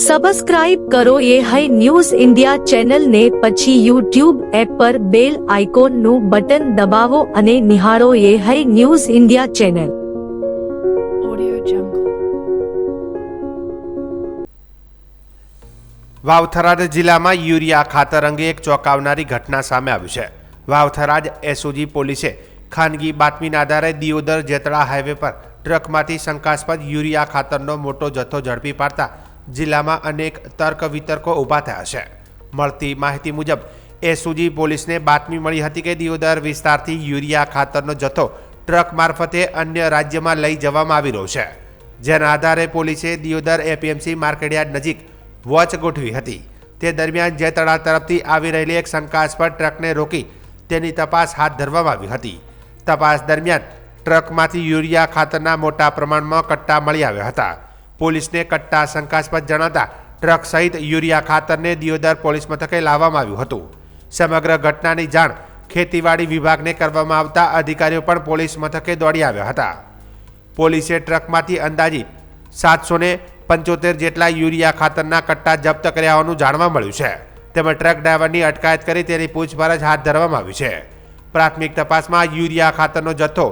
Subscribe કરો એ હૈ news India ચેનલને, પછી યુટ્યુબ એપ પર બેલ આઇકોનનું બટન દબાવો અને નિહાળો એ હૈ ન્યૂઝ ઇન્ડિયા ચેનલ. વાવ-થરાદ જિલ્લામાં યુરિયા ખાતર અંગે એક ચોંકાવનારી ઘટના સામે આવી છે. વાવ-થરાદ એસઓજી પોલીસે ખાનગી બાતમીના આધારે દિયોદર જેતળા હાઈવે પર ટ્રકમાંથી શંકાસ્પદ યુરિયા ખાતરનો મોટો જથ્થો ઝડપી પાડતા જિલ્લામાં અનેક તર્ક વિતર્કો ઊભા થયા છે. મળતી માહિતી મુજબ એસઓજી પોલીસને બાતમી મળી હતી કે દિયોદર વિસ્તારથી યુરિયા ખાતરનો જથ્થો ટ્રક મારફતે અન્ય રાજ્યમાં લઈ જવામાં આવી રહ્યો છે. જેના આધારે પોલીસે દિયોદર એપીએમસી માર્કેટયાર્ડ નજીક વોચ ગોઠવી હતી. તે દરમિયાન જેતળા તરફથી આવી રહેલી એક શંકાસ્પદ ટ્રકને રોકી તેની તપાસ હાથ ધરવામાં આવી હતી. તપાસ દરમિયાન ટ્રકમાંથી યુરિયા ખાતરના મોટા પ્રમાણમાં કટ્ટા મળી આવ્યા હતા. પોલીસને કટ્ટા શંકાસ્પદ જણાતા ટ્રક સહિત યુરિયા ખાતરને દિયોદર પોલીસ મથકે લાવવામાં આવ્યું હતું. સમગ્ર ઘટનાની જાણ ખેતીવાડી વિભાગને કરવામાં આવતા અધિકારીઓ પણ પોલીસ મથકે દોડી આવ્યા હતા. પોલીસે ટ્રકમાંથી અંદાજિત 775 જેટલા યુરિયા ખાતરના કટ્ટા જપ્ત કર્યા હોવાનું જાણવા મળ્યું છે. તેમજ ટ્રક ડ્રાઈવરની અટકાયત કરી તેની પૂછપરછ હાથ ધરવામાં આવી છે. પ્રાથમિક તપાસમાં યુરિયા ખાતરનો જથ્થો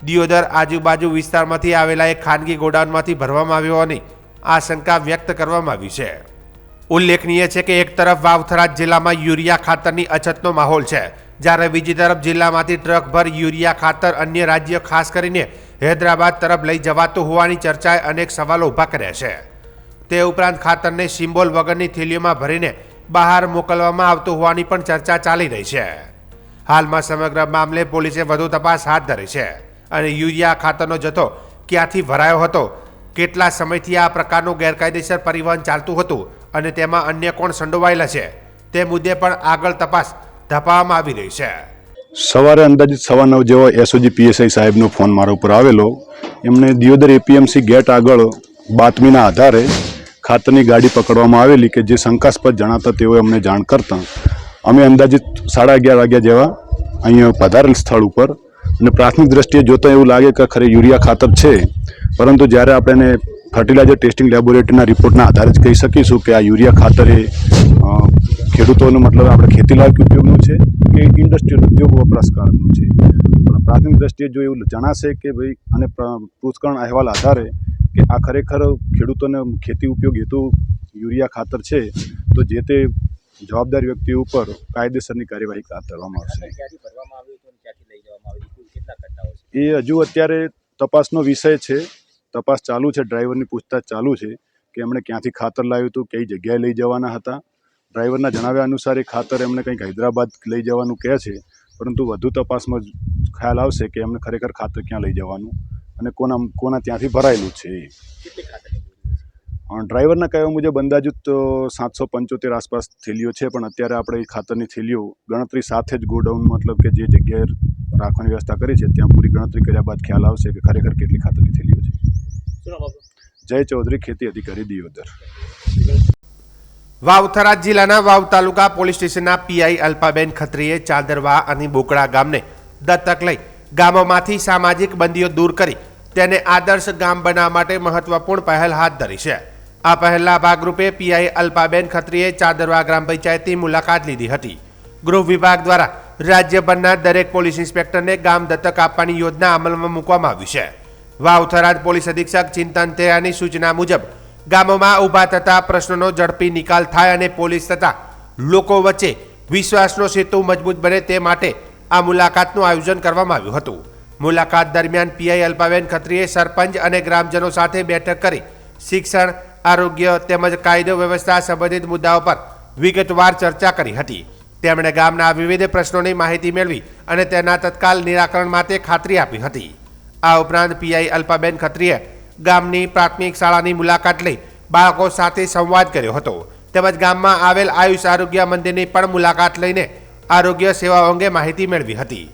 દિયોદર આજુબાજુ વિસ્તારમાંથી આવેલા એક ખાનગી ગોડાઉનમાંથી ભરવામાં આવ્યો હોવાની આશંકા વ્યક્ત કરવામાં આવી છે. ઉલ્લેખનીય છે કે એક તરફ વાવ-થરાદ જિલ્લામાં યુરિયા ખાતરની અછતનો માહોલ છે, જ્યારે બીજી તરફ જિલ્લામાંથી ટ્રકભર યુરિયા ખાતર અન્ય રાજ્ય ખાસ કરીને હૈદરાબાદ તરફ લઈ જવાતું હોવાની ચર્ચાએ અનેક સવાલો ઊભા કર્યા છે. તે ઉપરાંત ખાતરને સિમ્બોલ વગરની થેલીઓમાં ભરીને બહાર મોકલવામાં આવતું હોવાની પણ ચર્ચા ચાલી રહી છે. હાલમાં સમગ્ર મામલે પોલીસે વધુ તપાસ હાથ ધરી છે અને યુરિયા ખાતરનો જથ્થો ક્યાંથી ભરાયો હતો, કેટલા સમયથી આ પ્રકારનું ગેરકાયદેસર પરિવહન ચાલતું હતું અને તેમાં અન્ય કોણ સંડોવાયેલા છે તે મુદ્દે પણ આગળ તપાસ ધપાવવામાં આવી રહી છે. સવારે અંદાજિત 9:15 જેવો એસઓજી પીએસઆઈ સાહેબનો ફોન મારા ઉપર આવેલો. એમને દિયોદર એપીએમસી ગેટ આગળ બાતમીના આધારે ખાતરની ગાડી પકડવામાં આવેલી કે જે શંકાસ્પદ જણાતા તેઓએ અમને જાણ કરતા અમે અંદાજિત 11:30 વાગ્યા જેવા અહીંયા પધારેલ સ્થળ ઉપર અને પ્રાથમિક દ્રષ્ટિએ જોતાં એવું લાગે કે ખરે યુરિયા ખાતર છે, પરંતુ જ્યારે આપણે એને ફર્ટિલાઇઝર ટેસ્ટિંગ લેબોરેટરીના રિપોર્ટના આધારે જ કહી શકીશું કે આ યુરિયા ખાતર એ ખેડૂતોનું મતલબ આપણે ખેતીલાયક ઉપયોગનું છે કે ઇન્ડસ્ટ્રીયલ ઉદ્યોગ વપરાશકારકનું છે. પણ પ્રાથમિક દ્રષ્ટિએ જો એવું જણાશે કે ભાઈ અને પૃથ્થકરણ અહેવાલ આધારે કે આ ખરેખર ખેડૂતોને ખેતી ઉપયોગ હેતુ યુરિયા ખાતર છે, તો જે તે જવાબદાર વ્યક્તિ ઉપર કાયદેસરની કાર્યવાહી હાથ ધરવામાં આવશે. એ હજુ અત્યારે તપાસનો વિષય છે. તપાસ ચાલુ છે, ડ્રાઈવરની પૂછતાછ ચાલુ છે કે એમણે ક્યાંથી ખાતર લાવ્યું હતું, કઈ જગ્યાએ લઈ જવાના હતા. ડ્રાઈવરના જણાવ્યા અનુસાર એ ખાતર એમને કંઈક હૈદરાબાદ લઈ જવાનું કહે છે, પરંતુ વધુ તપાસમાં ખ્યાલ આવશે કે એમને ખરેખર ખાતર ક્યાં લઈ જવાનું અને કોના ત્યાંથી ભરાયેલું છે. ડ્રાઈવરના કહેવા મુજબ અંદાજિત 775 આસપાસ થેલીઓ છે, પણ અત્યારે આપણે એ ખાતરની થેલીઓ ગણતરી સાથે જ ગોડાઉન મતલબ કે જે જગ્યાએ રાખવાની વ્યવસ્થા કરી છે ત્યાં પૂરી ગણતરી કર્યા બાદ ખ્યાલ આવશે કે ખરેખર કેટલી ખાતરની થેલીઓ છે. જય ચૌધરી, ખેતી અધિકારી, દિયોદર. વાવ-થરાદ જિલ્લાના વાવ તાલુકા પોલીસ સ્ટેશનના પીઆઈ અલ્પાબેન ખત્રીએ ચાદરવા અને બોકડા ગામને દત્તક લઈ ગામોમાંથી સામાજિક બંધીઓ દૂર કરી તેને આદર્શ ગામ બનાવવા માટે મહત્વપૂર્ણ પહેલ હાથ ધરી છે. આ પહેલના ભાગરૂપે પીઆઈ અલ્પાબેન ખત્રીએ ચાદરવા ગ્રામ પંચાયતની મુલાકાત લીધી હતી. ગૃહ વિભાગ દ્વારા રાજ્યભરના દરેક પોલીસ ઇન્સ્પેક્ટરને ગામ દત્તક આપવાની યોજના અમલમાં મૂકવામાં આવી છે. વાવ-થરાદ પોલીસ અધિક્ષક ચિંતન તેરાની સૂચના મુજબ ગામોમાં ઊભા થતા પ્રશ્નોનો ઝડપી નિકાલ થાય અને પોલીસ તથા લોકો વચ્ચે વિશ્વાસનો સેતુ મજબૂત બને તે માટે આ મુલાકાતનું આયોજન કરવામાં આવ્યું હતું. મુલાકાત દરમિયાન પીઆઈ અલ્પાબેન ખત્રીએ સરપંચ અને ગ્રામજનો સાથે બેઠક કરી શિક્ષણ, આરોગ્ય તેમજ કાયદો વ્યવસ્થા સંબંધિત મુદ્દાઓ પર વિગતવાર ચર્ચા કરી હતી. તેમણે ગામના વિવિધ પ્રશ્નોની માહિતી મેળવી અને તેના તત્કાલ નિરાકરણ માટે ખાતરી આપી હતી. આ ઉપરાંત પીઆઈ અલ્પાબેન ખત્રીએ ગામની પ્રાથમિક શાળાની મુલાકાત લઈ બાળકો સાથે સંવાદ કર્યો હતો. તેમજ ગામમાં આવેલ આયુષ આરોગ્ય મંદિરની પણ મુલાકાત લઈને આરોગ્ય સેવાઓ અંગે માહિતી મેળવી હતી.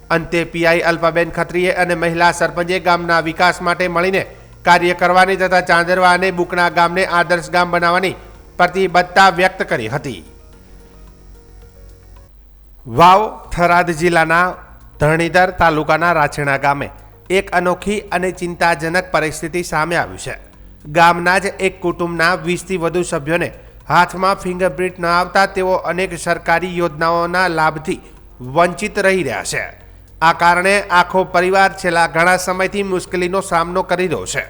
અંતે પીઆઈ અલ્પાબેન ખત્રીએ અને મહિલા સરપંચે ગામના વિકાસ માટે મળીને કાર્ય કરવાની તથા ચાંદરવા અને બુકણા ગામને આદર્શ ગામ બનાવવાની પ્રતિબદ્ધતા વ્યક્ત કરી હતી. વાવ-થરાદ જિલ્લાના ધરણીધર તાલુકાના રાછેણા ગામે એક અનોખી અને ચિંતાજનક પરિસ્થિતિ સામે આવી છે. ગામના જ એક કુટુંબના 20થી વધુ સભ્યોને હાથમાં ફિંગરપ્રિન્ટ ન આવતા તેઓ અનેક સરકારી યોજનાઓના લાભથી વંચિત રહી રહ્યા છે. આ કારણે આખો પરિવાર છેલ્લા ઘણા સમયથી મુશ્કેલીનો સામનો કરી રહ્યો છે.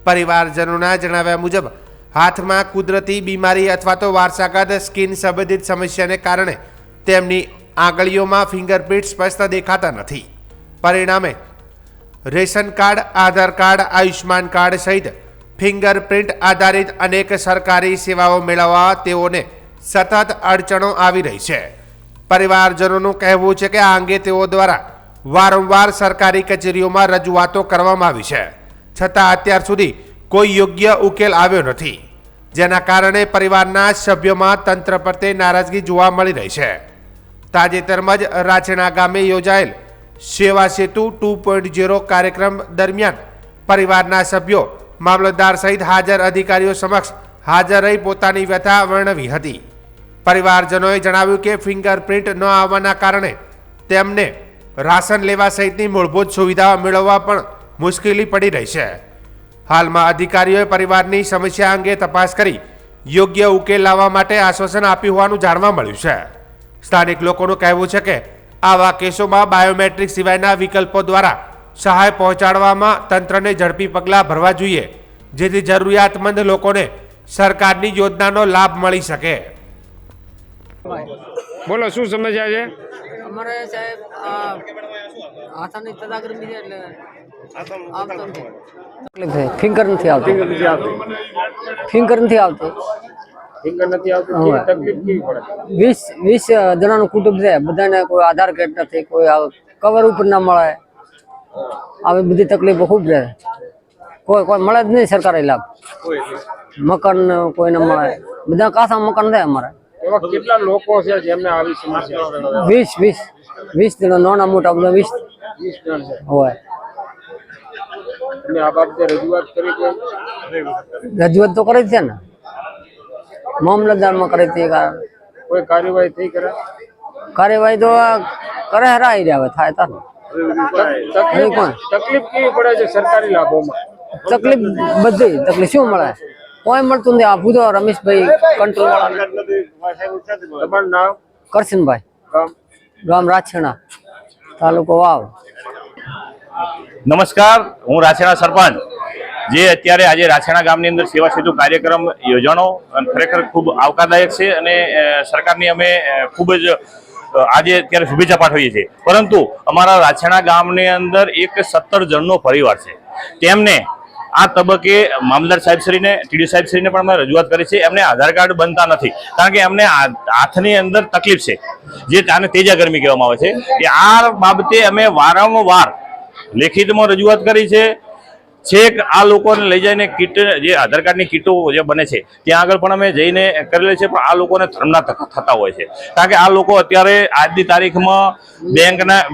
પરિવારજનોના જણાવ્યા મુજબ હાથમાં કુદરતી બીમારી અથવા તો વારસાગત સ્કિન સંબંધિત સમસ્યાને કારણે તેમની આંગળીઓમાં ફિંગરપ્રિન્ટ સ્પષ્ટ દેખાતા નથી. પરિણામે રેશન કાર્ડ, આધાર કાર્ડ, આયુષ્માન કાર્ડ સહિત ફિંગરપ્રિન્ટ આધારિત અનેક સરકારી સેવાઓ મેળવવા તેઓને સતત અડચણો આવી રહી છે. પરિવારજનોનું કહેવું છે કે આ અંગે તેઓ દ્વારા વારંવાર સરકારી કચેરીઓમાં રજૂઆતો કરવામાં આવી છે, છતાં અત્યાર સુધી કોઈ યોગ્ય ઉકેલ આવ્યો નથી, જેના કારણે પરિવારના સભ્યોમાં તંત્ર પ્રત્યે નારાજગી જોવા મળી રહી છે. તાજેતરમાં જ રાછેણા ગામે યોજાયેલ સેવા સેતુ 2.0 કાર્યક્રમ દરમિયાન પરિવારના સભ્યો મામલતદાર સહિત હાજર અધિકારીઓ સમક્ષ હાજર રહી પોતાની વ્યથા વર્ણવી હતી. પરિવારજનોએ જણાવ્યું કે ફિંગરપ્રિન્ટ ન આવવાના કારણે તેમને રાશન લેવા સહિતની મૂળભૂત સુવિધાઓ મેળવવા પણ મુશ્કેલી પડી રહી છે. હાલમાં અધિકારીઓએ પરિવારની સમસ્યા અંગે તપાસ કરી યોગ્ય ઉકેલ લાવવા માટે આશ્વાસન આપ્યું હોવાનું જાણવા મળ્યું છે. સ્થાનિક લોકોનું કહેવું છે કે આવા કેસોમાં બાયોમેટ્રિક સિવાયના વિકલ્પો દ્વારા સહાય પહોંચાડવામાં તંત્રને ઝડપી પગલાં ભરવા જોઈએ, જેથી જરૂરિયાતમંદ લોકોને સરકારની યોજનાનો લાભ મળી શકે. બોલો, શું સમસ્યા છે? અમારે સાહેબ હાથાની તદાગરમી છે એટલે આમ તો તકલીફ છે. ફિંગર નથી આવતી. ફિંગર નથી આવતી. ફિંગર નથી આવતી. કેવી તકલીફ કેવી પડે? 20 જણાનું કુટુંબ છે, બધાને કોઈ આધાર કાર્ડ નથી, કોઈ કવર ઉપર ના મળે, આવી બધી તકલીફો ખૂબ રહે. કોઈ મળે જ નહીં સરકારી લાભ. મકાન કોઈને મળે, બધા કાસા મકાન છે અમારે. એવા કેટલા લોકો છે જેમને આવી સમસ્યા? 20 જણા, નાના મોટા બધા 20 જણ છે. હોય. અને આ બાબતે રજૂઆત કરી કોઈ? રજૂઆત તો કરી જ છે ને, મામલતદારમાં કરી હતી. કોઈ કાર્યવાહી થઈ કરે? કાર્યવાહી તો કરે હરાઈ રહ્યા, હવે થાય તાર. તકલીફ કેવી પડે છે સરકારી લાભોમાં? તકલીફ બધી તકલીફ શું મળે, કોઈ મળતું નથી. આ ભૂતો રમેશભાઈ કંટ્રોલ વાળા. તમારું નામ? કરશનભાઈ, ગામ? ગામ રાછેણા, તાલુકો વાવ. નમસ્કાર, હું રાછેણા સરપંચ. જે અત્યારે આજે રાછેણા ગામની અંદર સેવા સેતુ કાર્યક્રમ યોજાણો ખરેખર ખૂબ આવકારદાયક છે અને સરકારની અમે ખૂબ જ આજે અત્યારે શુભેચ્છા પાઠવીએ છીએ. પરંતુ અમારા રાછેણા ગામની અંદર એક 17 જણનો પરિવાર છે. તેમને આ તબક્કે મામલતદાર સાહેબશ્રીને, ટીડીઓ સાહેબશ્રીને પણ અમે રજૂઆત કરી છે. એમને આધાર કાર્ડ બનતા નથી, કારણ કે એમને હાથની અંદર તકલીફ છે, જે આને તેજાગરમી કહેવામાં આવે છે. કે આ બાબતે અમે વારંવાર લેખિતમાં રજૂઆત કરી છે. છેક આ લોકોને લઈ જઈને કીટ, જે આધાર કાર્ડની કીટો જે બને છે ત્યાં આગળ પણ અમે જઈને કરેલી છે, પણ આ લોકોને ધર્મના થતા હોય છે. કારણ કે આ લોકો અત્યારે આજની તારીખમાં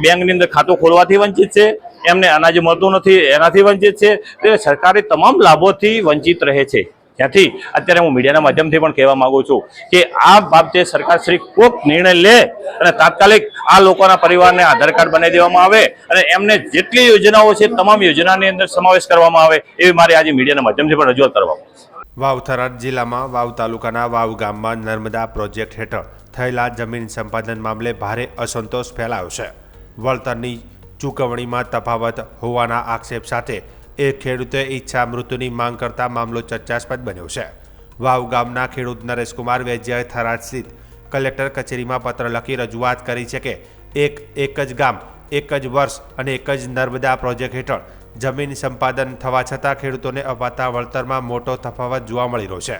બેંકની અંદર ખાતું ખોલવાથી વંચિત છે, એમને અનાજ મળતું નથી એનાથી વંચિત છે, તે સરકારી તમામ લાભોથી વંચિત રહે છે. ત્યાંથી અત્યારે હું મીડિયાના માધ્યમથી પણ કહેવા માંગુ છું કે આ બાબતે સરકારશ્રી કોઈક નિર્ણય લે અને તાત્કાલિક આ લોકોના પરિવારને આધાર કાર્ડ બનાવી દેવામાં આવે અને એમને જેટલી યોજનાઓ છે તમામ યોજનાની અંદર સમાવેશ કરવામાં આવે, એવી મારી આજે મીડિયાના માધ્યમથી પણ રજૂઆત કરવામાં. વાવ થરાદ જિલ્લામાં વાવ તાલુકાના વાવ ગામમાં નર્મદા પ્રોજેક્ટ હેઠળ થયેલા જમીન સંપાદન મામલે ભારે અસંતોષ ફેલાયો છે. વળતરની ચૂકવણીમાં તફાવત હોવાના આક્ષેપ સાથે એક ખેડૂતે ઈચ્છા મૃત્યુની માંગ કરતા મામલો ચર્ચાસ્પદ બન્યો છે. વાવ ગામના ખેડૂત નરેશકુમાર વૈદ્યએ થરાદ સ્થિત કલેક્ટર કચેરીમાં પત્ર લખી રજૂઆત કરી છે કે એક જ ગામ, એક જ વર્ષ અને એક જ નર્મદા પ્રોજેક્ટ હેઠળ જમીન સંપાદન થવા છતાં ખેડૂતોને અપાતા વળતરમાં મોટો તફાવત જોવા મળી રહ્યો છે.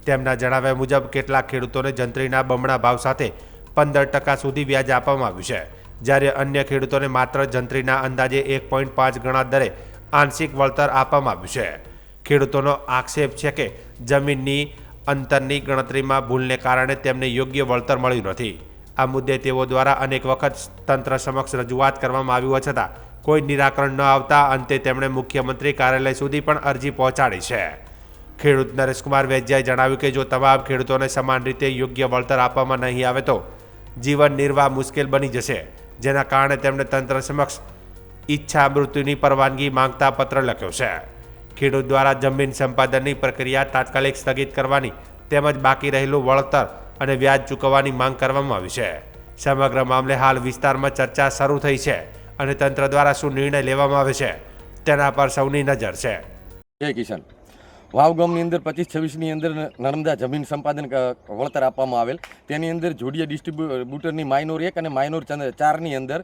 તેમના જણાવ્યા મુજબ કેટલાક ખેડૂતોને જંત્રીના બમણા ભાવ સાથે 15% સુધી વ્યાજ આપવામાં આવ્યું છે, જ્યારે અન્ય ખેડૂતોને માત્ર જંત્રીના અંદાજે 1.5 ગણા દરે આંશિક વળતર આપવામાં આવ્યું છે. ખેડૂતોનો આક્ષેપ છે કે જમીનની અંતરની ગણતરીમાં ભૂલને કારણે તેમને યોગ્ય વળતર મળ્યું નથી. આ મુદ્દે તેઓ દ્વારા અનેક વખત તંત્ર સમક્ષ રજૂઆત કરવામાં આવી હોવા છતાં કોઈ નિરાકરણ ન આવતા અંતે તેમણે મુખ્યમંત્રી કાર્યાલય સુધી પણ અરજી પહોંચાડી છે. ખેડૂત નરેશકુમાર વૈદ્યએ જણાવ્યું કે જો તમામ ખેડૂતોને સમાન રીતે યોગ્ય વળતર આપવામાં નહીં આવે તો જીવન નિર્વાહ મુશ્કેલ બની જશે, જેના કારણે તેમણે તંત્ર સમક્ષ ઈચ્છા મૃત્યુની પરવાનગી માંગતા પત્ર લખ્યો છે. ખેડૂત દ્વારા જમીન સંપાદનની પ્રક્રિયા તાત્કાલિક સ્થગિત કરવાની તેમજ બાકી રહેલું વળતર અને વ્યાજ ચૂકવવાની માંગ કરવામાં આવી છે. સમગ્ર મામલે હાલ વિસ્તારમાં ચર્ચા શરૂ થઈ છે અને તંત્ર દ્વારા શું નિર્ણય લેવામાં આવે છે તેના પર સૌની નજર છે. જય કિશન. વાવ ગામની અંદર 25-26ની અંદર નર્મદા જમીન સંપાદન વળતર આપવામાં આવેલ. તેની અંદર જોડિયા ડિસ્ટ્રીબ્યુટરની માઇનોર 1 અને માઇનોર 4ની અંદર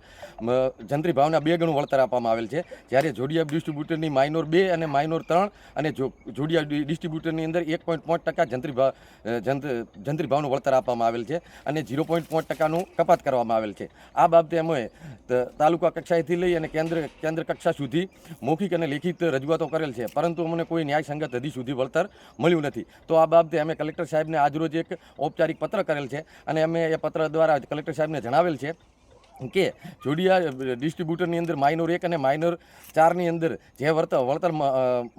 જંત્રી ભાવના 2 ગણું વળતર આપવામાં આવેલ છે. જ્યારે જોડિયા ડિસ્ટ્રીબ્યુટરની માઇનોર 2 અને માઇનોર 3 અને જોડિયા ડિસ્ટ્રીબ્યુટરની અંદર 1.5% જંત્રી ભાવનું વળતર આપવામાં આવેલ છે અને 0.5%નું કપાત કરવામાં આવેલ છે. આ બાબતે અમે તાલુકા કક્ષાએથી લઈ અને કેન્દ્ર કક્ષા સુધી મૌખિક અને લેખિત રજૂઆતો કરેલ છે, પરંતુ અમને કોઈ ન્યાયસંગત હજી સુધી વળતર મળ્યું નથી. તો આ બાબતે અમે કલેક્ટર સાહેબને આજરોજ એક ઔપચારિક પત્ર કરેલ છે અને અમે એ પત્ર દ્વારા કલેક્ટર સાહેબને જણાવેલ છે કે જોડિયા ડિસ્ટ્રીબ્યુટરની અંદર માઇનોર 1 અને માઇનોર 4ની અંદર જે વળતર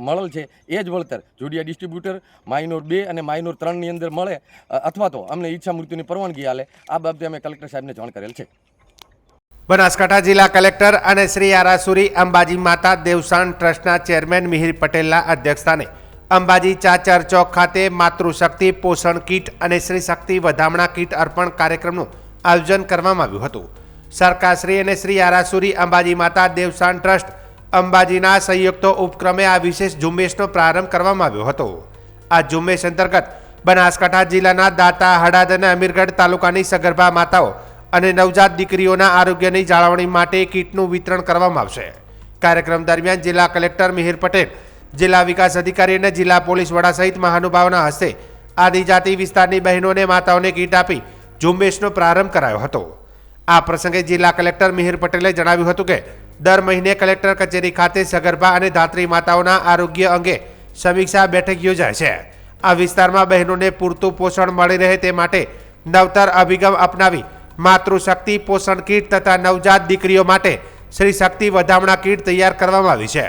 મળેલ છે એ જ વળતર જોડિયા ડિસ્ટ્રીબ્યુટર માઇનોર 2 અને માઇનોર 3ની અંદર મળે અથવા તો અમને ઈચ્છા મૃત્યુની પરવાનગી આલે. આ બાબતે અમે કલેક્ટર સાહેબને જાણ કરેલ છે. બનાસકાંઠા જિલ્લા કલેક્ટર અને શ્રી આરાસુરી અંબાજી માતા દેવસાન ટ્રસ્ટના ચેરમેન મિહિર પટેલના અધ્યક્ષસ્થાને અંબાજી ચાચર ચોક ખાતે માતૃશક્તિ પોષણ કીટ અને શ્રી શક્તિ વધામણા કીટ અર્પણ કાર્યક્રમનું આયોજન કરવામાં આવ્યું હતું. સરકારશ્રી અને શ્રી આરાસુરી અંબાજી માતા દેવસાન ટ્રસ્ટ અંબાજીના સંયુક્ત ઉપક્રમે આ વિશેષ ઝુંબેશનો પ્રારંભ કરવામાં આવ્યો હતો. આ ઝુંબેશ અંતર્ગત બનાસકાંઠા જિલ્લાના દાતા, હડાદ અને અમીરગઢ તાલુકાની સગર્ભા માતાઓ અને નવજાત દીકરીઓના આરોગ્યની જાળવણી માટે કીટનું વિતરણ કરવામાં આવશે. કાર્યક્રમ દરમિયાન જિલ્લા કલેક્ટર મિહિર પટેલ, જિલ્લા વિકાસ અધિકારી અને જિલ્લા પોલીસ વડા સહિત મહાનુભાવોના હસ્તે આદિજાતિ વિસ્તારની બહેનોને માતાઓને કીટ આપી ઝુંબેશનો પ્રારંભ કરાયો હતો. આ પ્રસંગે જિલ્લા કલેક્ટર મિહિર પટેલે જણાવ્યું હતું કે દર મહિને કલેક્ટર કચેરી ખાતે સગર્ભા અને ધાત્રી માતાઓના આરોગ્ય અંગે સમીક્ષા બેઠક યોજાય છે. આ વિસ્તારમાં બહેનોને પૂરતું પોષણ મળી રહે તે માટે નવતર અભિગમ અપનાવી માતૃશક્તિ પોષણ કીટ તથા નવજાત દીકરીઓ માટે શ્રી શક્તિ વધામણા કીટ તૈયાર કરવામાં આવી છે.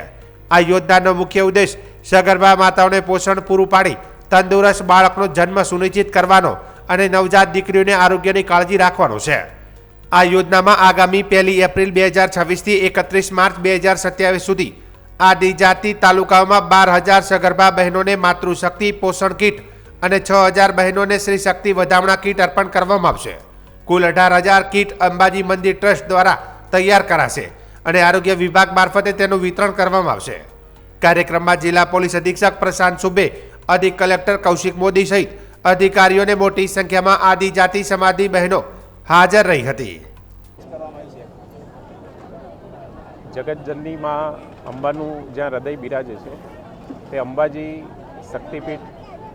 આ યોજનાનો મુખ્ય ઉદ્દેશ સગર્ભા માતાઓને પોષણ પૂરું પાડી તંદુરસ્ત બાળકનો જન્મ સુનિશ્ચિત કરવાનો અને નવજાત દીકરીઓને આરોગ્યની કાળજી રાખવાનો છે. આ યોજનામાં આગામી 1 એપ્રિલ 2026 થી 31 માર્ચ 2027 સુધી આદિજાતિ તાલુકાઓમાં 12,000 સગર્ભા બહેનોને માતૃશક્તિ પોષણ કીટ અને 6,000 બહેનોને શ્રી શક્તિ વધામણા કીટ અર્પણ કરવામાં આવશે. કુલ 18,000 કીટ અંબાજી મંદિર ટ્રસ્ટ દ્વારા તૈયાર કરાશે અને આરોગ્ય વિભાગ મારફતે તેનું વિતરણ કરવામાં આવશે. કાર્યક્રમમાં જિલ્લા પોલીસ અધિક્ષક પ્રશાંત સુબે, અધિક કલેક્ટર કૌશિક મોદી સહિત અધિકારીઓને મોટી સંખ્યામાં આદિજાતિ સમાજની બહેનો હાજર રહી હતી. જગતજનની માં અંબાનું જ્યાં હૃદય બિરાજે છે તે અંબાજી શક્તિપીઠ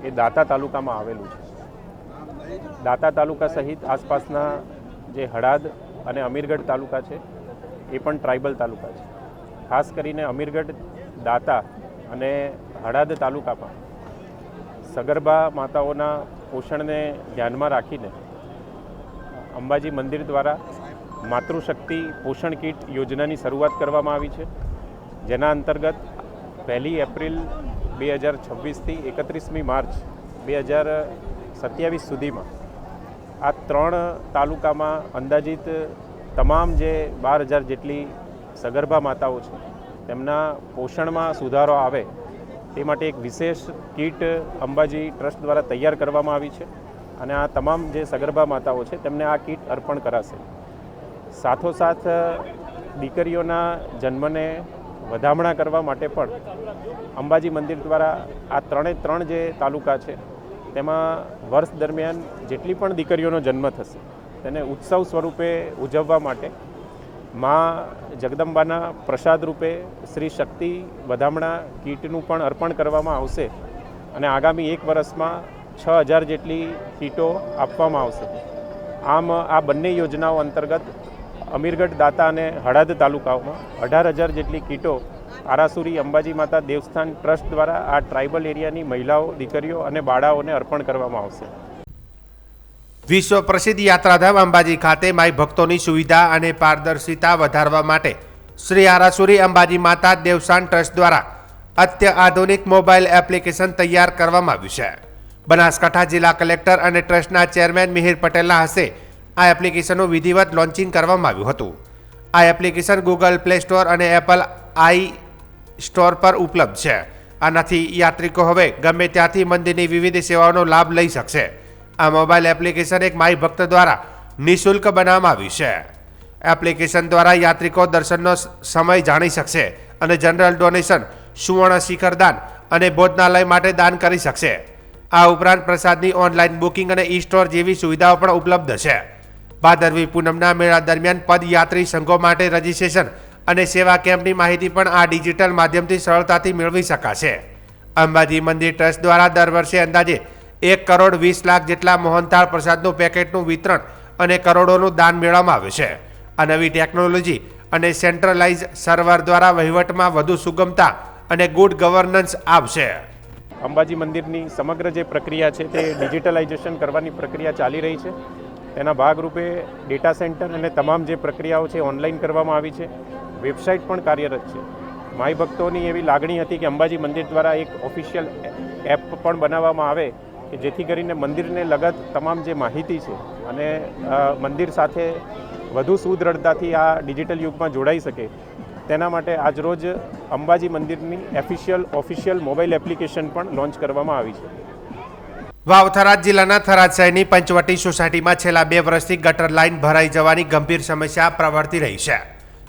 એ દાતા તાલુકામાં આવેલું છે. દાતા તાલુકા સહિત આસપાસના જે હડાદ અને અમીરગઢ તાલુકા છે એ પણ ટ્રાઇબલ તાલુકા છે. ખાસ કરીને અમીરગઢ, દાતા અને હડાદ તાલુકામાં સગર્ભા માતાઓના પોષણને ધ્યાનમાં રાખીને અંબાજી મંદિર દ્વારા માતૃશક્તિ પોષણ કીટ યોજનાની શરૂઆત કરવામાં આવી છે, જેના અંતર્ગત 1 એપ્રિલ 2026થી 31મી માર્ચ 2027 સુધીમાં આ 3 તાલુકામાં અંદાજિત તમામ જે 12,000 જેટલી સગર્ભા માતાઓ છે તેમના પોષણમાં સુધારો આવે તે માટે એક વિશેષ કીટ અંબાજી ટ્રસ્ટ દ્વારા તૈયાર કરવામાં આવી છે અને આ તમામ જે સગર્ભા માતાઓ છે તેમને આ કીટ અર્પણ કરાશે. સાથોસાથ દીકરીઓના જન્મને વધામણા કરવા માટે પણ અંબાજી મંદિર દ્વારા આ 3 જે તાલુકા છે તેમાં વર્ષ દરમિયાન જેટલી પણ દીકરીઓનો જન્મ થશે તેને ઉત્સવ સ્વરૂપે ઉજવવા માટે મા જગદંબાના પ્રસાદ રૂપે શ્રી શક્તિ વધામણા કીટનું પણ અર્પણ કરવામાં આવશે અને આગામી 1 વર્ષમાં 6,000 જેટલી કીટો આપવામાં આવશે. આમ આ બંને યોજનાઓ અંતર્ગત અમીરગઢ, દાતા અને હડાદ તાલુકાઓમાં 18,000 જેટલી કીટો આરાસુરી અંબાજી માતા દેવસ્થાન ટ્રસ્ટ દ્વારા આ ટ્રાઇબલ એરિયાની મહિલાઓ, દીકરીઓ અને બાળાઓને અર્પણ કરવામાં આવશે. વિશ્વ પ્રસિદ્ધ યાત્રાધામ અંબાજી ખાતે માઈ ભક્તોની સુવિધા અને પારદર્શિતા વધારવા માટે શ્રી આરાસુરી અંબાજી માતા દેવસાન ટ્રસ્ટ દ્વારા અત્યાધુનિક મોબાઈલ એપ્લિકેશન તૈયાર કરવામાં આવ્યું છે. બનાસકાંઠા જિલ્લા કલેક્ટર અને ટ્રસ્ટના ચેરમેન મિહિર પટેલના હસ્તે આ એપ્લિકેશનનું વિધિવત લોન્ચિંગ કરવામાં આવ્યું હતું. આ એપ્લિકેશન ગૂગલ પ્લે સ્ટોર અને એપલ આઈ સ્ટોર પર ઉપલબ્ધ છે આનાથી યાત્રિકો હવે ગમે ત્યાંથી મંદિરની વિવિધ સેવાઓનો લાભ લઈ શકશે. આ મોબાઈલ એપ્લિકેશન એક માઈ ભક્ત દ્વારા નિઃશુલ્ક બનાવવામાં આવ્યું છે. એપ્લિકેશન દ્વારા યાત્રિકો દર્શનનો સમય જાણી શકશે અને જનરલ ડોનેશન, સુવર્ણ શિખરદાન અને ભોજનાલય માટે દાન કરી શકશે. આ ઉપરાંત પ્રસાદની ઓનલાઈન બુકિંગ અને ઈ સ્ટોર જેવી સુવિધાઓ પણ ઉપલબ્ધ છે. ભાદરવી પૂનમના મેળા દરમિયાન પદયાત્રી સંઘો માટે રજીસ્ટ્રેશન અને સેવા કેમ્પની માહિતી પણ આ ડિજિટલ માધ્યમથી સરળતાથી મેળવી શકાશે. અંબાજી મંદિર ટ્રસ્ટ દ્વારા દર વર્ષે અંદાજે 1,20,00,000 જેટલા મોહનથાળ પ્રસાદનું પેકેટનું વિતરણ અને કરોડોનું દાન મેળવવામાં આવે છે. આ નવી ટેકનોલોજી અને સેન્ટ્રલાઇઝ સર્વર દ્વારા વહીવટમાં વધુ સુગમતા અને ગુડ ગવર્નન્સ આવશે. અંબાજી મંદિરની સમગ્ર જે પ્રક્રિયા છે તે ડિજિટલાઇઝેશન કરવાની પ્રક્રિયા ચાલી રહી છે. તેના ભાગરૂપે ડેટા સેન્ટર અને તમામ જે પ્રક્રિયાઓ છે ઓનલાઈન કરવામાં આવી છે. વેબસાઇટ પણ કાર્યરત છે. માઈ ભક્તોની એવી લાગણી હતી કે અંબાજી મંદિર દ્વારા એક ઓફિશિયલ એપ પણ બનાવવામાં આવે કે જેથી કરીને મંદિરને લગત તમામ જે માહિતી છે અને મંદિર સાથે વધુ સુદૃઢતાથી આ ડિજિટલ યુગમાં જોડાઈ શકે. તેના માટે આજરોજ અંબાજી મંદિરની ઓફિશિયલ મોબાઈલ એપ્લિકેશન પણ લોન્ચ કરવામાં આવી છે. વાવ થરાદ જિલ્લાના થરાદ શહેરની પંચવટી સોસાયટીમાં છેલ્લા 2 વર્ષથી ગટર લાઇન ભરાઈ જવાની ગંભીર સમસ્યા પ્રવર્તી રહી છે.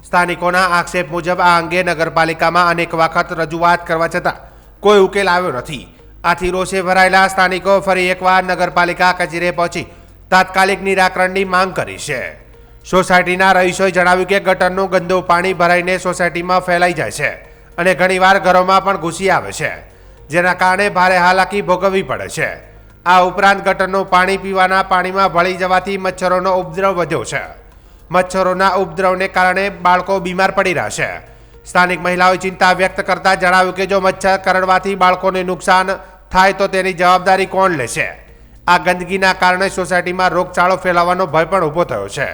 સ્થાનિકોના આક્ષેપ મુજબ આ અંગે નગરપાલિકામાં અનેક વખત રજૂઆત કરવા છતાં કોઈ ઉકેલ આવ્યો નથી. આથી રોષે ભરાયેલા સ્થાનિકો ફરી એકવાર નગરપાલિકા કચેરીએ પહોંચી તાત્કાલિક નિરાકરણની માંગ કરી છે. સોસાયટીના રહીશોએ જણાવ્યું કે ગટરનું ગંદુ પાણી ભરાઈને સોસાયટીમાં ફેલાઈ જાય છે અને ઘણીવાર ઘરોમાં પણ ઘૂસી આવે છે, જેના કારણે ભારે હાલાકી ભોગવવી પડે છે. આ ઉપરાંત ગટરનું પાણી પીવાના પાણીમાં ભળી જવાથી મચ્છરોનો ઉપદ્રવ વધ્યો છે. મચ્છરોના ઉપદ્રવને કારણે બાળકો બીમાર પડી રહ્યા છે. સ્થાનિક મહિલાઓએ ચિંતા વ્યક્ત કરતા જણાવ્યું કે જો મચ્છર કરડવાથી બાળકોને નુકસાન થાય તો તેની જવાબદારી કોણ લેશે? આ ગંદકીના કારણે સોસાયટીમાં રોગચાળો ફેલાવાનો ભય પણ ઊભો થયો છે.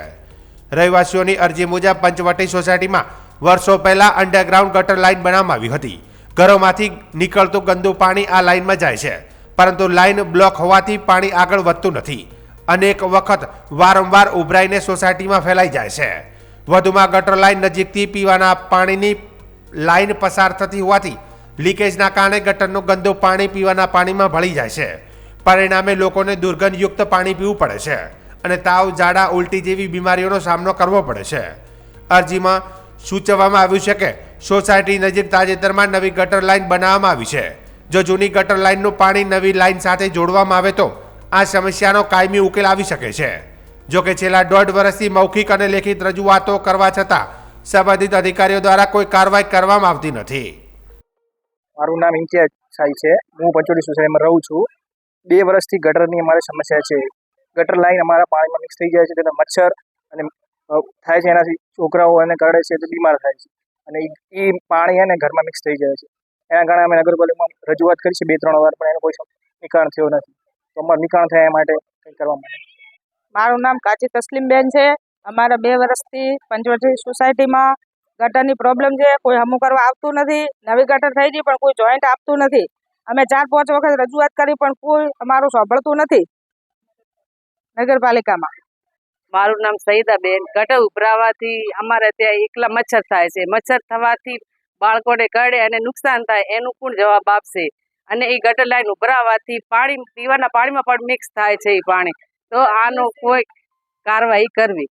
રહેવાસીઓની અરજી મુજબ પંચવટી સોસાયટીમાં વર્ષો પહેલા અંડરગ્રાઉન્ડ ગટર લાઇન બનાવવામાં આવી હતી. ઘરોમાંથી નીકળતું ગંદુ પાણી આ લાઇનમાં જાય છે, પરંતુ લાઇન બ્લોક હોવાથી પાણી આગળ વધતું નથી. અનેક વખત વારંવાર ઉભરાઈને સોસાયટીમાં ફેલાઈ જાય છે. વધુમાં ગટર લાઇન નજીકથી પીવાના પાણીની લાઇન પસાર થતી હોવાથી લીકેજના કારણે ગટરનું ગંદુ પાણી પીવાના પાણીમાં ભળી જાય છે. પરિણામે લોકોને દુર્ગંધયુક્ત પાણી પીવું પડે છે અને તાવ, ઝાડા, ઉલટી જેવી બીમારીઓનો સામનો કરવો પડે છે. અરજીમાં સૂચવવામાં આવ્યું છે કે સોસાયટી નજીક તાજેતરમાં નવી ગટર લાઇન બનાવવામાં આવી છે. જો જૂની ગટર લાઇનનું પાણી નવી લાઇન સાથે જોડવામાં આવે તો આ સમસ્યાનો કાયમી ઉકેલ આવી શકે છે. જો કે છેલ્લા 1.5 વર્ષથી મૌખિક અને લેખિત રજૂઆતો કરવા છતાં સંબંધિત અધિકારીઓ દ્વારા કોઈ કાર્યવાહી કરવામાં આવતી નથી. મારું નામ ઇમ્તિયાઝ સાઈ છે. હું પંચવટી સોસાયટીમાં રહું છું. 2 વર્ષથી ગટરની અમારે સમસ્યા છે. ગટર લાઈન અમારા પાણીમાં મિક્સ થઈ જાય છે, તેના મચ્છર અને થાય છે, એનાથી છોકરાઓ એને કરડે છે તો બીમાર થાય છે અને એ પાણી એને ઘરમાં મિક્સ થઈ જાય છે. એના કારણે અમે નગરપાલિકામાં રજૂઆત કરી છે 2-3 વાર, પણ એનો કોઈ નિકાલ થયો નથી. તો અમારે નિકાલ થાય એ માટે કંઈ કરવા માટે. મારું નામ કાચી તસ્લીમબેન છે. અમારા 2 વર્ષથી પંચવટી સોસાયટીમાં ગટરની પ્રોબ્લેમ છે. કોઈ હમું કરવા આવતું નથી. નવી ગટર થઈ ગઈ પણ કોઈ જોઈન્ટ આપતું નથી. અમે 4-5 વખત રજૂઆત કરી પણ કોઈ અમારું સાંભળતું નથી નગરપાલિકામાં. મારું નામ સઈદાબેન. ગટર ઉભરાવાથી અમારે ત્યાં એકલા મચ્છર થાય છે. મચ્છર થવાથી બાળકોને કરડે અને નુકસાન થાય, એનું કોણ જવાબ આપશે? અને એ ગટર લાઈન ઉભરાવાથી પાણી પીવાના પાણીમાં પણ મિક્સ થાય છે એ પાણી. તો આનો કોઈ કાર્યવાહી કરવી.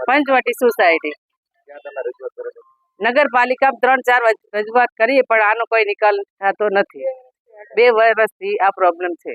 પંચવટી સોસાયટી નગરપાલિકા 3-4 રજૂઆત કરીએ પણ આનો કોઈ નિકાલ થતો નથી. 2 વર્ષથી આ પ્રોબ્લેમ છે.